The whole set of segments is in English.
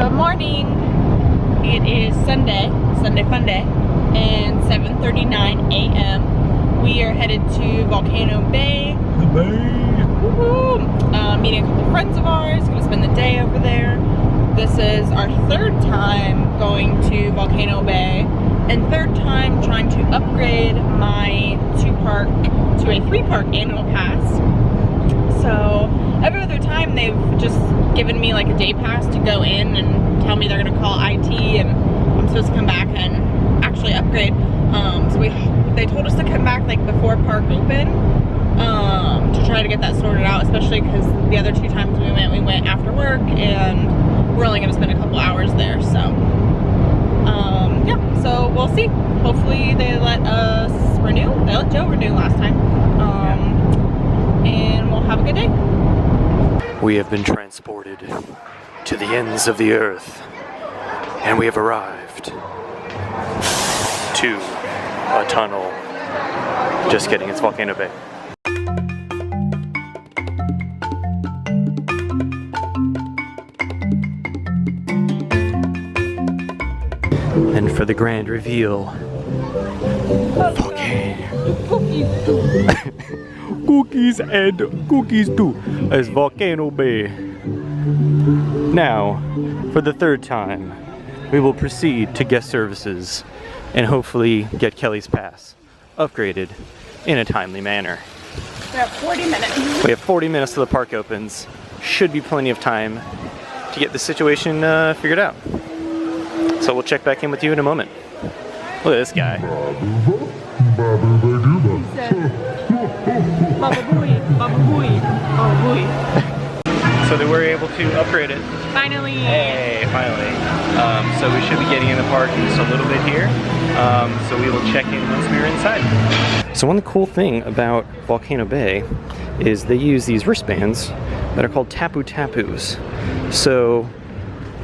Good morning. It is Sunday Funday, and 7:39 a.m. We are headed to Volcano Bay. Meeting a couple friends of ours. Gonna spend the day over there. This is our third time going to Volcano Bay, and third time trying to upgrade my 2-park to a 3-park annual pass. So every other time they've just given me like a day pass to go in and tell me they're gonna call IT and I'm supposed to come back and actually upgrade. They told us to come back like before park open to try to get that sorted out, especially because the other 2 times we went after work and we're only gonna spend a couple hours there. So yeah, so we'll see. Hopefully they let us renew. They let Joe renew last time. And we'll have a good day. We have been transported to the ends of the earth, and we have arrived to a tunnel. Just kidding, it's Volcano Bay. And for the grand reveal, cookies and cookies too, as Volcano Bay. Now, for the third time, we will proceed to guest services and hopefully get Kelly's pass upgraded in a timely manner. We have 40 minutes. We have 40 minutes till the park opens. Should be plenty of time to get the situation figured out. So we'll check back in with you in a moment. Look at this guy. So they were able to upgrade it. Finally. Hey, finally. So we should be getting in the park in just a little bit here. So we will check in once we are inside. So one cool thing about Volcano Bay is they use these wristbands that are called tapu-tapus. So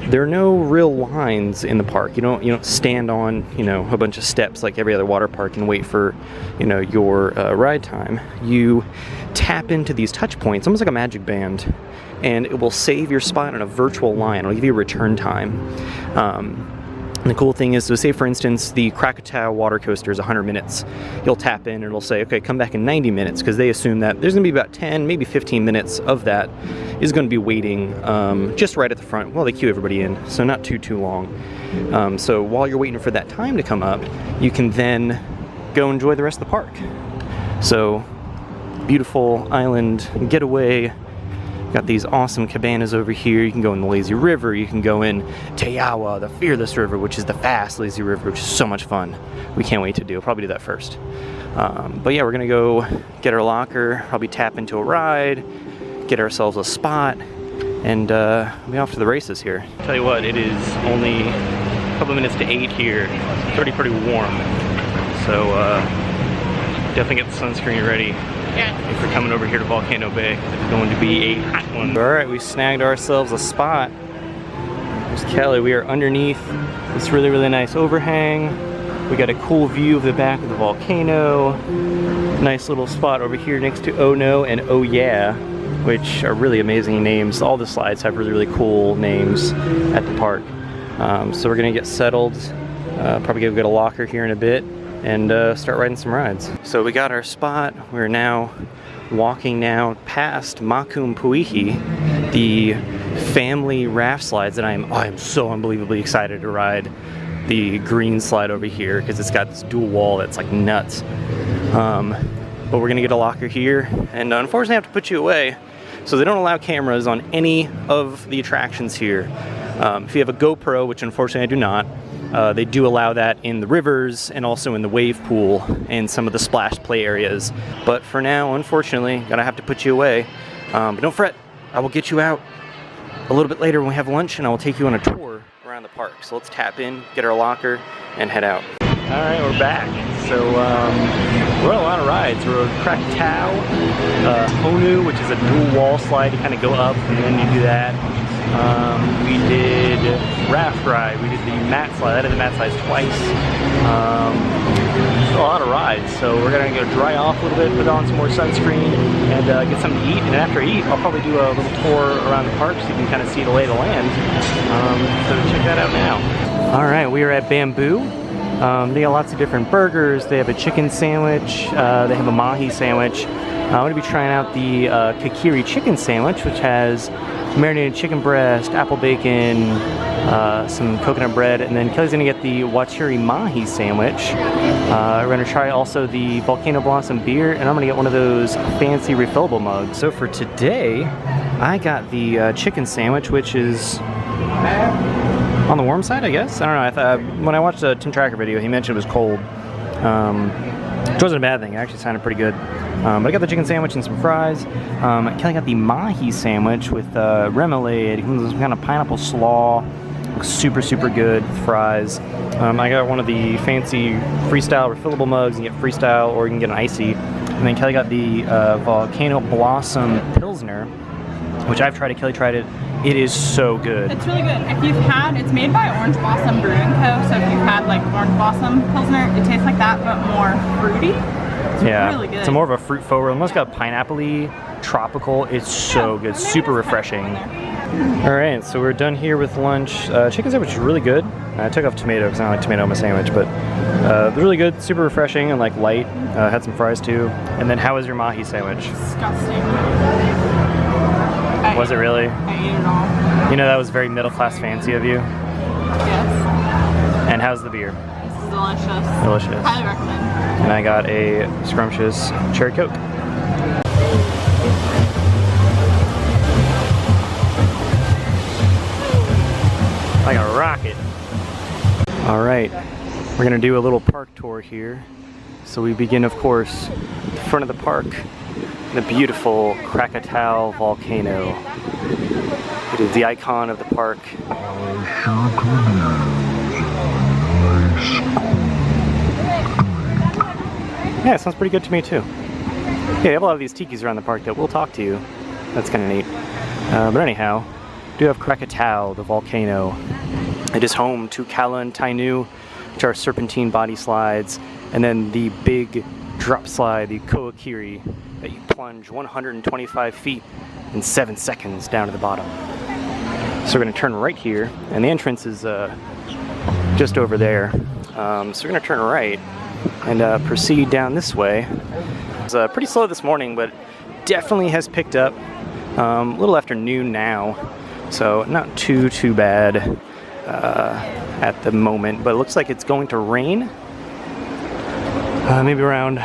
there are no real lines in the park. You don't stand on, a bunch of steps like every other water park and wait for, your ride time. You tap into these touch points, almost like a magic band, and it will save your spot on a virtual line. It'll give you a return time. And the cool thing is, so say for instance, the Krakatoa water coaster is 100 minutes. You'll tap in and it'll say, okay, come back in 90 minutes, because they assume that there's gonna be about 10, maybe 15 minutes of that is gonna be waiting just right at the front while they queue everybody in, so not too long. So while you're waiting for that time to come up, you can then go enjoy the rest of the park. So, beautiful island getaway. Got these awesome cabanas over here. You can go in the lazy river. You can go in Teawa, the fearless river, which is the fast lazy river, which is so much fun. We can't wait to do. We'll probably do that first. But yeah, we're gonna go get our locker, probably tap into a ride, get ourselves a spot, and be off to the races here. Tell you what, it is only a couple of minutes to 8 here. It's already pretty warm. So definitely get the sunscreen ready. Yeah. If we're coming over here to Volcano Bay, it's going to be a hot one. Alright, we snagged ourselves a spot. There's Kelly. We are underneath this really, really nice overhang. We got a cool view of the back of the volcano. Nice little spot over here next to Oh No and Oh Yeah, which are really amazing names. All the slides have really, really cool names at the park. So we're gonna get settled. Probably go get a locker here in a bit and start riding some rides. So we got our spot. We're now walking now past Makum Puihi, the family raft slides that I am so unbelievably excited to ride. The green slide over here because it's got this dual wall that's like nuts. But we're gonna get a locker here, and unfortunately I have to put you away. So they don't allow cameras on any of the attractions here. If you have a GoPro, which unfortunately I do not, they do allow that in the rivers and also in the wave pool and some of the splash play areas. But for now, unfortunately, gonna have to put you away. But don't fret, I will get you out a little bit later when we have lunch, and I will take you on a tour around the park. So let's tap in, get our locker, and head out. All right, we're back. So we're on a lot of rides. We're on Krakatoa, Honu, which is a dual wall slide. You kind of go up and then you do that. We did raft ride. We did the mat slide. I did the mat slides twice. A lot of rides. So we're gonna go dry off a little bit, put on some more sunscreen, and get something to eat. And after I eat, I'll probably do a little tour around the park so you can kind of see the lay of the land. So we are at Bamboo. They got lots of different burgers. They have a chicken sandwich. They have a mahi sandwich. I'm going to be trying out the kakiri chicken sandwich, which has marinated chicken breast, apple bacon, some coconut bread, and then Kelly's going to get the wachiri mahi sandwich. We're going to try also the Volcano Blossom beer, and I'm going to get one of those fancy refillable mugs. So for today, I got the chicken sandwich, which is on the warm side, I guess. I don't know. I thought, when I watched the Tim Tracker video, he mentioned it was cold, which wasn't a bad thing. It actually sounded pretty good. But I got the chicken sandwich and some fries. Kelly got the mahi sandwich with remoulade, some kind of pineapple slaw. Looks super, super good with fries. I got one of the fancy freestyle refillable mugs. You can get freestyle or you can get an icy. And then Kelly got the Volcano Blossom Pilsner, which I've tried it. Kelly tried it. It is so good. It's really good. If you've had, it's made by Orange Blossom Brewing Co. So if you've had like Orange Blossom Pilsner, it tastes like that, but more fruity. It's really good. It's more of a fruit forward. Almost got pineapple-y, tropical. It's so good. Super refreshing. All right, so we're done here with lunch. Chicken sandwich is really good. I took off tomato because I don't like tomato on my sandwich, but they're really good, super refreshing and like light. Had some fries too. And then how was your mahi sandwich? Disgusting. Was it really? I ate it all. You know, that was very middle-class fancy of you. Yes. And how's the beer? This is delicious. Delicious. Highly recommend. And I got a scrumptious cherry Coke. Like a rocket. All right, we're gonna do a little park tour here. So we begin, of course, the front of the park, the beautiful Krakatoa volcano. It is the icon of the park. Yeah, it sounds pretty good to me too. Yeah, they have a lot of these tikis around the park that will talk to you. That's kind of neat. But anyhow, we do have Krakatoa, the volcano. It is home to Kala and Tainu, which are serpentine body slides, and then the big drop slide, the Koakiri, that you plunge 125 feet in 7 seconds down to the bottom. So we're going to turn right here, and the entrance is just over there. So we're going to turn right and proceed down this way. It was pretty slow this morning, but definitely has picked up. A little after noon now, so not too bad at the moment, but it looks like it's going to rain maybe around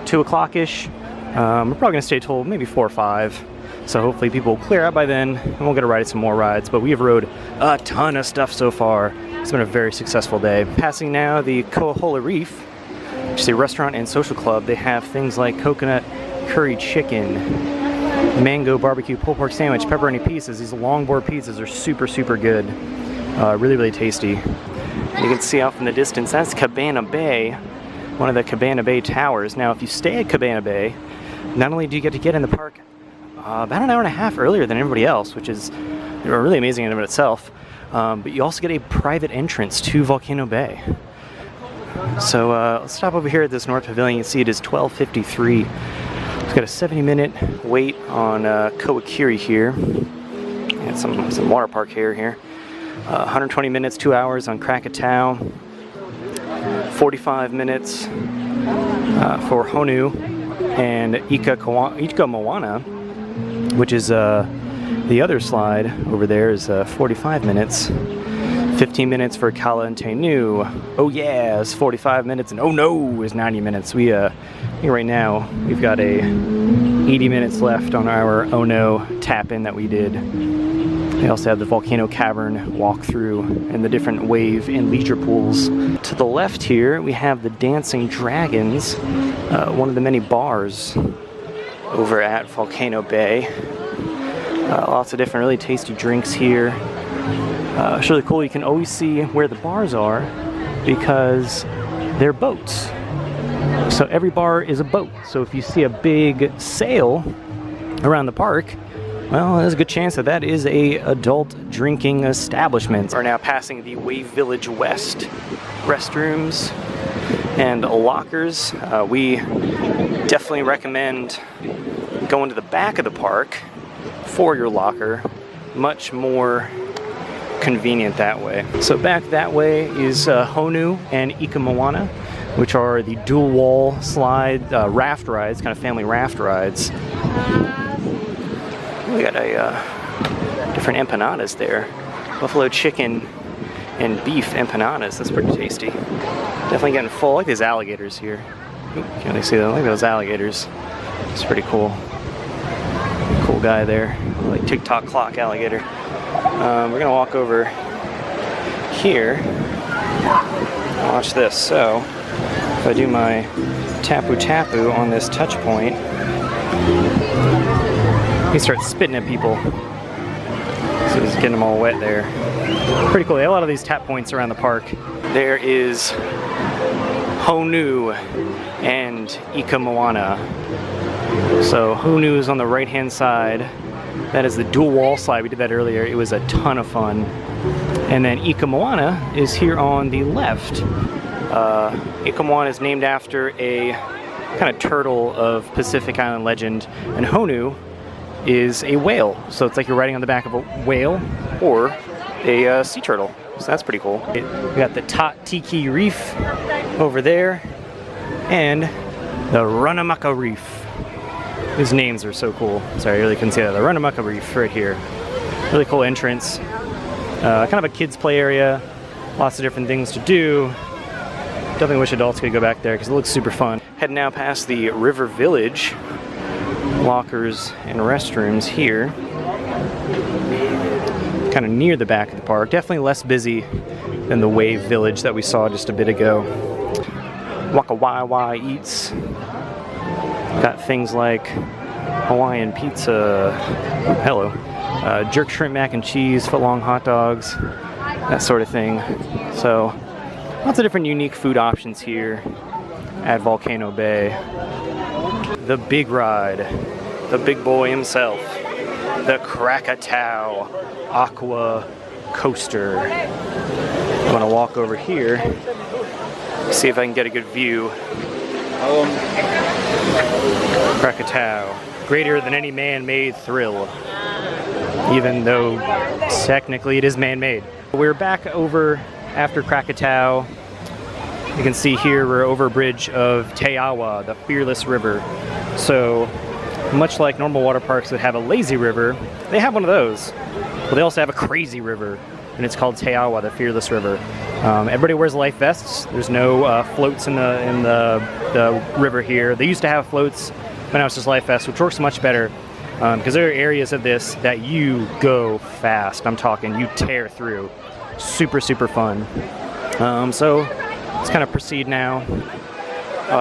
2 o'clock-ish. We're probably going to stay till maybe 4 or 5, so hopefully people will clear out by then and we'll get to ride some more rides. But we have rode a ton of stuff so far. It's been a very successful day. Passing now the Koahola Reef, which is a restaurant and social club. They have things like coconut curry chicken, mango barbecue pulled pork sandwich, pepperoni pieces. These longboard pizzas are super good. Really tasty. And you can see off in the distance, that's Cabana Bay, one of the Cabana Bay towers. Now, if you stay at Cabana Bay, not only do you get to get in the park about an hour and a half earlier than everybody else, which is really amazing in and of itself, but you also get a private entrance to Volcano Bay. So let's stop over here at this North Pavilion. You can see it is 12:53. It's got a 70-minute wait on Koakiri here. And some water park here. 120 minutes, 2 hours on Krakatoa. 45 minutes for Honu and Ika Moana, which is the other slide over there is 45 minutes. 15 minutes for Kala and Tainu. Oh yeah, it's 45 minutes, and oh no is 90 minutes. We right now we've got 80 minutes left on our oh no tap-in that we did. They also have the Volcano Cavern walkthrough and the different wave and leisure pools. To the left here, we have the Dancing Dragons, one of the many bars over at Volcano Bay. Lots of different really tasty drinks here. It's really cool. You can always see where the bars are because they're boats. So every bar is a boat. So if you see a big sail around the park, well, there's a good chance that that is a adult drinking establishment. We're now passing the Wave Village West restrooms and lockers. We definitely recommend going to the back of the park for your locker. Much more convenient that way. So back that way is Honu and Ika-Moana, which are the dual wall slide raft rides, kind of family raft rides. We got a different empanadas there. Buffalo chicken and beef empanadas. That's pretty tasty. Definitely getting full. I like these alligators here. Ooh, can't they see that? I like those alligators. It's pretty cool. Cool guy there. Like TikTok clock alligator. We're gonna walk over here. Watch this. So if I do my tapu tapu on this touch point, he starts spitting at people. So he's getting them all wet there. Pretty cool. They have a lot of these tap points around the park. There is Honu and Ika-Moana. So Honu is on the right hand side. That is the dual wall slide. We did that earlier. It was a ton of fun. And then Ika-Moana is here on the left. Ika-Moana is named after a kind of turtle of Pacific Island legend, and Honu is a whale. So it's like you're riding on the back of a whale or a sea turtle. So that's pretty cool. We got the Tot Tiki Reef over there and the Runamaka Reef. His names are so cool. Sorry, I really couldn't see that. The Runamaka Reef right here. Really cool entrance. Kind of a kids play area. Lots of different things to do. Definitely wish adults could go back there because it looks super fun. Heading now past the River Village. Lockers and restrooms here. Kind of near the back of the park. Definitely less busy than the Wave Village that we saw just a bit ago. Waka Wai Eats. Got things like Hawaiian pizza, hello, jerk shrimp mac and cheese, footlong hot dogs, that sort of thing. So lots of different unique food options here at Volcano Bay. The big ride, the big boy himself, the Krakatoa Aqua Coaster. I'm gonna walk over here, see if I can get a good view. Krakatoa, greater than any man-made thrill, even though technically it is man-made. We're back over after Krakatoa. You can see here we're over a bridge of Teawa, the fearless river. So much like normal water parks that have a lazy river, they have one of those. But they also have a crazy river, and it's called Teawa, the fearless river. Everybody wears life vests. There's no floats in the river here. They used to have floats, but now it's just life vests, which works much better because there are areas of this that you go fast. I'm talking you tear through. Super, super fun. So let's kind of proceed now.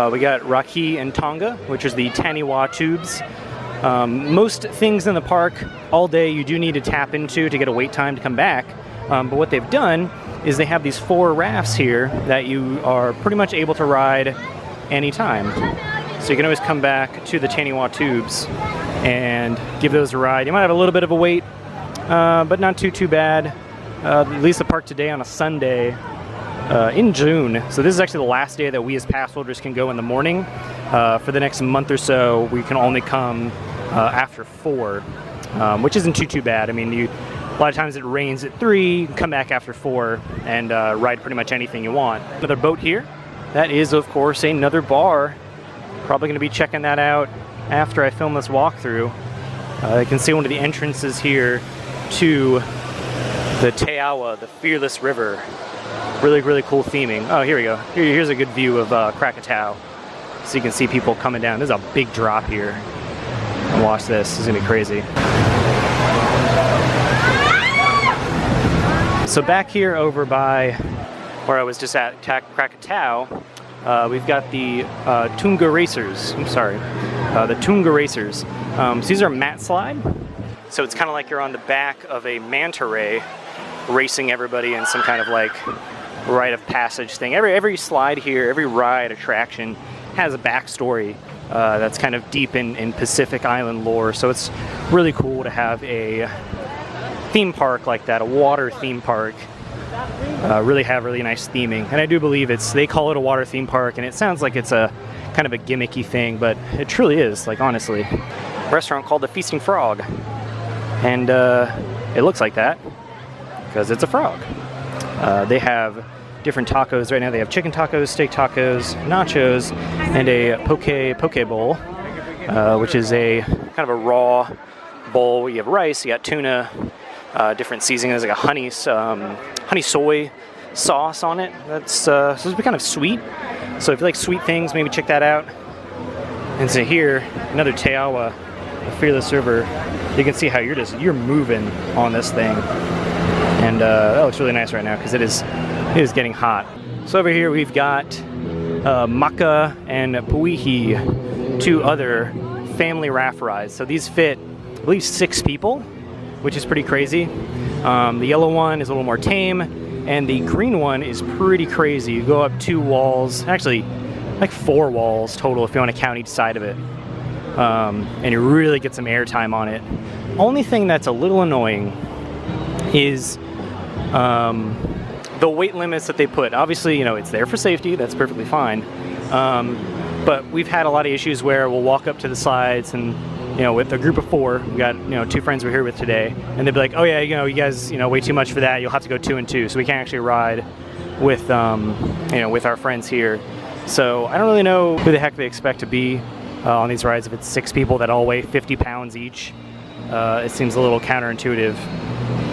We got Raki and Tonga, which is the Taniwa tubes. Most things in the park all day you do need to tap into to get a wait time to come back. But what they've done is they have these 4 rafts here that you are pretty much able to ride anytime. So you can always come back to the Taniwa tubes and give those a ride. You might have a little bit of a wait, but not too bad. At least the park today on a Sunday in June. So this is actually the last day that we as pass holders can go in the morning. For the next month or so, we can only come after 4, which isn't too bad. I mean, a lot of times it rains at 3, come back after 4, and ride pretty much anything you want. Another boat here. That is, of course, another bar. Probably going to be checking that out after I film this walkthrough. You can see one of the entrances here to the Teawa, the fearless river. Really, really cool theming. Oh, here we go. Here's a good view of Krakatoa. So you can see people coming down. There's a big drop here. And watch this. This is going to be crazy. So back here over by where I was just at Krakatoa, we've got the Tunga Racers. I'm sorry. The Tunga Racers. So these are mat slide. So it's kind of like you're on the back of a manta ray racing everybody in some kind of like rite of passage thing. Every slide here, every ride attraction has a backstory that's kind of deep in Pacific Island lore. So it's really cool to have a theme park like that, a water theme park, really have really nice theming. And I do believe they call it a water theme park, and it sounds like it's a kind of a gimmicky thing, but it truly is, like, honestly. A restaurant called the Feasting Frog, and it looks like that. because it's a frog. They have different tacos right now. They have chicken tacos, steak tacos, nachos, and a poke bowl, which is a kind of a raw bowl. You have rice, you got tuna, different seasonings, like a honey soy sauce on it. That's supposed to be kind of sweet. So if you like sweet things, maybe check that out. And so here, another Teawa, a fearless server. You can see how you're moving on this thing, and that looks really nice right now because it is getting hot. So over here we've got Maka and Puihi, two other family raft rides. So these fit, I believe, 6 people, which is pretty crazy. The yellow one is a little more tame, and the green one is pretty crazy. You go up 2 walls, actually like 4 walls total if you want to count each side of it. And you really get some air time on it. Only thing that's a little annoying is the weight limits that they put. Obviously, you know, it's there for safety, that's perfectly fine. But we've had a lot of issues where we'll walk up to the slides and, you know, with a group of 4, we got, you know, 2 friends we're here with today, and they'd be like, oh yeah, you know, you guys, you know, way too much for that, you'll have to go 2 and 2, so we can't actually ride with, you know, with our friends here. So I don't really know who the heck they expect to be on these rides if it's 6 people that all weigh 50 pounds each. It seems a little counterintuitive.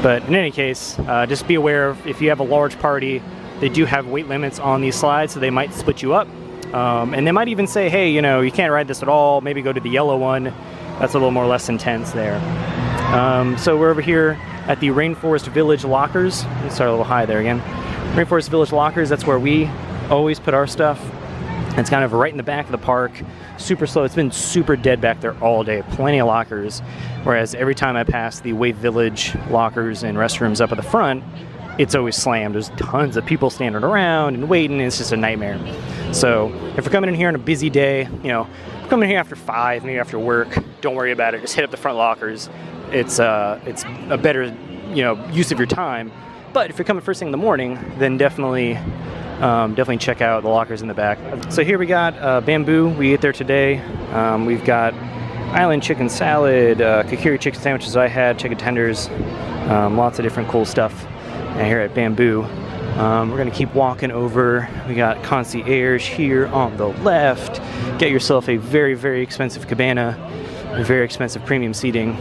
But in any case, just be aware of, if you have a large party, they do have weight limits on these slides, so they might split you up. And they might even say, hey, you know, you can't ride this at all, maybe go to the yellow one. That's a little more less intense there. So we're over here at the Rainforest Village Lockers. Let's start a little high there again. Rainforest Village Lockers, that's where we always put our stuff. It's kind of right in the back of the park, super slow. It's been super dead back there all day, plenty of lockers. Whereas every time I pass the Wave Village lockers and restrooms up at the front, it's always slammed. There's tons of people standing around and waiting, and it's just a nightmare. So if you're coming in here on a busy day, you know, coming in here after 5, maybe after work, don't worry about it. Just hit up the front lockers. It's a better, you know, use of your time. But if you're coming first thing in the morning, then definitely check out the lockers in the back. So here we got Bamboo. We ate there today. We've got island chicken salad, kakiri chicken sandwiches I had, chicken tenders, lots of different cool stuff here at Bamboo. We're gonna keep walking over. We got concierge here on the left. Get yourself a very, very expensive cabana, a very expensive premium seating,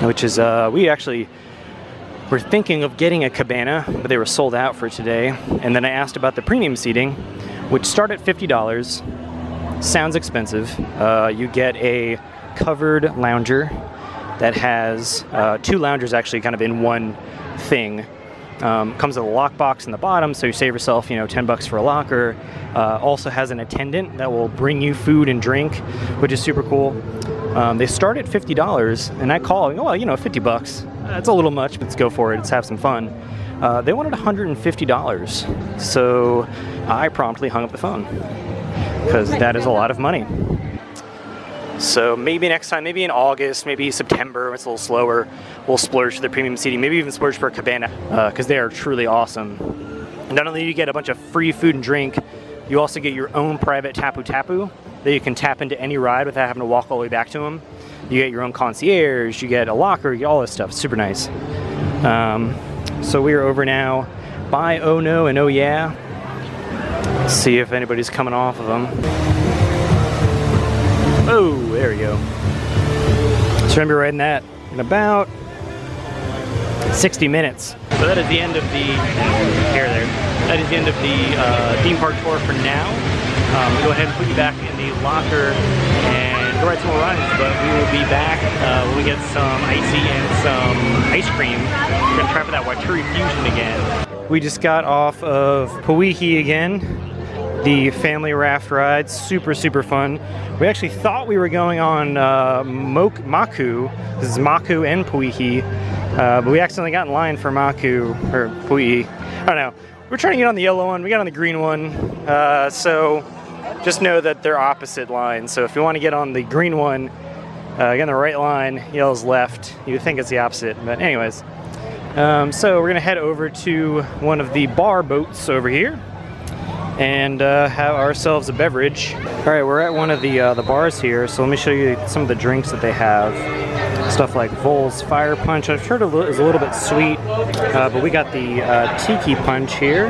which is, we're thinking of getting a cabana, but they were sold out for today. And then I asked about the premium seating, which start at $50. Sounds expensive. You get a covered lounger that has 2 loungers actually kind of in one thing. Comes with a lockbox in the bottom, so you save yourself, you know, $10 for a locker. Also has an attendant that will bring you food and drink, which is super cool. They start at $50, and I call and go, well, you know, $50. That's a little much, but let's go for it. Let's have some fun. They wanted $150, so I promptly hung up the phone because that is a lot of money. So maybe next time, maybe in August, maybe September, it's a little slower, we'll splurge for the premium seating, maybe even splurge for a cabana, because they are truly awesome. And not only do you get a bunch of free food and drink, you also get your own private tapu-tapu that you can tap into any ride without having to walk all the way back to them. You get your own concierge, you get a locker, you get all this stuff. Super nice. So we are over now by Oh No and Oh Yeah. Let's see if anybody's coming off of them. Oh, there we go. So I'm gonna be riding that in about 60 minutes. So that is the end of the That is the end of the theme park tour for now. We'll go ahead and put you back in the locker and go ride some more rides, but we will be back when we get some icy and some ice cream. We're gonna try for that Waturi Fusion again. We just got off of Puihi again. The family raft ride, super, super fun. We actually thought we were going on Maku. This is Maku and Puihi, but we accidentally got in line for Maku, or Puihi. I don't know. We're trying to get on the yellow one, we got on the green one, so just know that they're opposite lines. So if you want to get on the green one, get on the right line, yellow's left. You would think it's the opposite, but anyways. So we're gonna head over to one of the bar boats over here and have ourselves a beverage. All right, we're at one of the bars here, so let me show you some of the drinks that they have. Stuff like Vol's Fire Punch, I've heard is a little bit sweet. But we got the Tiki Punch here,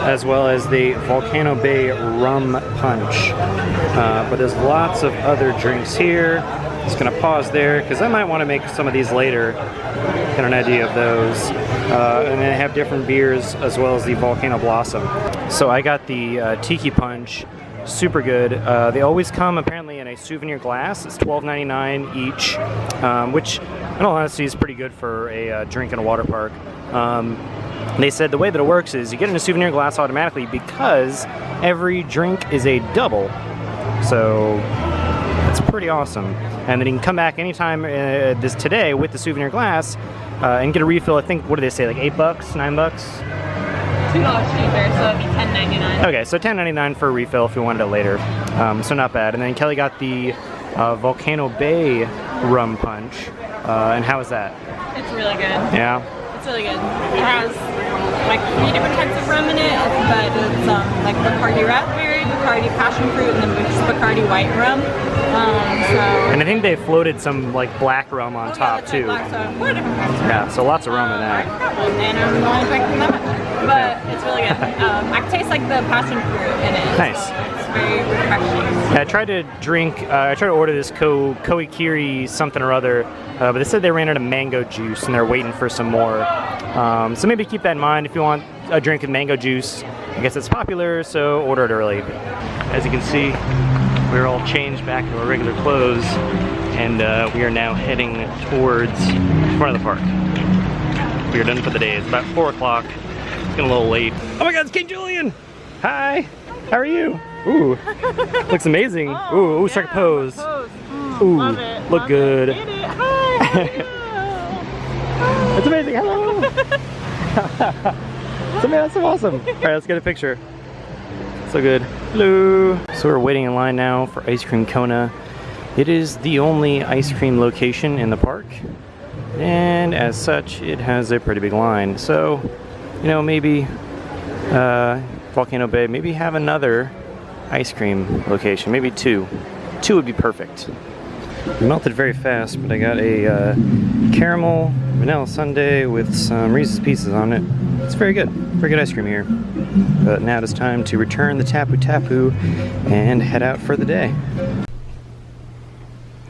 as well as the Volcano Bay Rum Punch. But there's lots of other drinks here. Just gonna pause there because I might want to make some of these later. Get an idea of those. And then they have different beers as well as the Volcano Blossom. So I got the Tiki Punch, super good. They always come apparently in a souvenir glass. It's $12.99 each, which in all honesty is pretty good for a drink in a water park. They said the way that it works is you get in a souvenir glass automatically because every drink is a double. So it's pretty awesome. And then you can come back anytime today with the souvenir glass and get a refill. I think, what do they say, like $8, $9? $2 cheaper, so it'd be $10.99. Okay, so $10.99 for a refill if you wanted it later. So not bad. And then Kelly got the Volcano Bay Rum Punch. And how is that? It's really good. Yeah? It's really good. It has like 3 different types of rum in it, but it's like Bacardi Raspberry, Bacardi Passion Fruit, and then Bacardi White Rum. And I think they floated some like black rum on top too. Black, so 4 different types. Yeah, so lots of rum in that. And I'm only drinking that much, but it's really good. I can taste like the passion fruit in it. Nice. So it's very refreshing. Yeah, I tried to order this Koikiri something or other, but they said they ran out of mango juice and they're waiting for some more. So maybe keep that in mind if you want a drink with mango juice. I guess it's popular, so order it early. As you can see, we're all changed back to our regular clothes, and we are now heading towards the front of the park. We are done for the day. It's about 4 o'clock. It's getting a little late. Oh my God, it's King Julian! Hi! How are you? Ooh, looks amazing. Ooh, strike a pose. Ooh, Love it. look good. Get it. Hi! It's amazing. Hello! That's so awesome. All right, let's get a picture. So good. Hello. So we're waiting in line now for Ice Cream Kona. It is the only ice cream location in the park, and as such, it has a pretty big line. So, you know, maybe Volcano Bay, maybe have another ice cream location, maybe 2. 2 would be perfect. It melted very fast, but I got a caramel vanilla sundae with some Reese's Pieces on it. It's very good ice cream here. But now it is time to return the Tapu Tapu and head out for the day.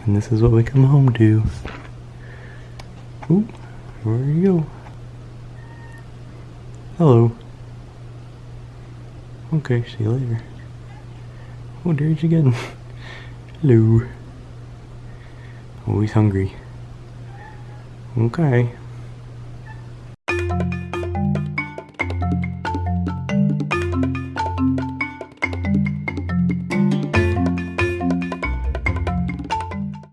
And this is what we come home to. Ooh, where you go? Hello. Okay, see you later. Oh, there's she again. Hello. Oh, he's hungry. Okay.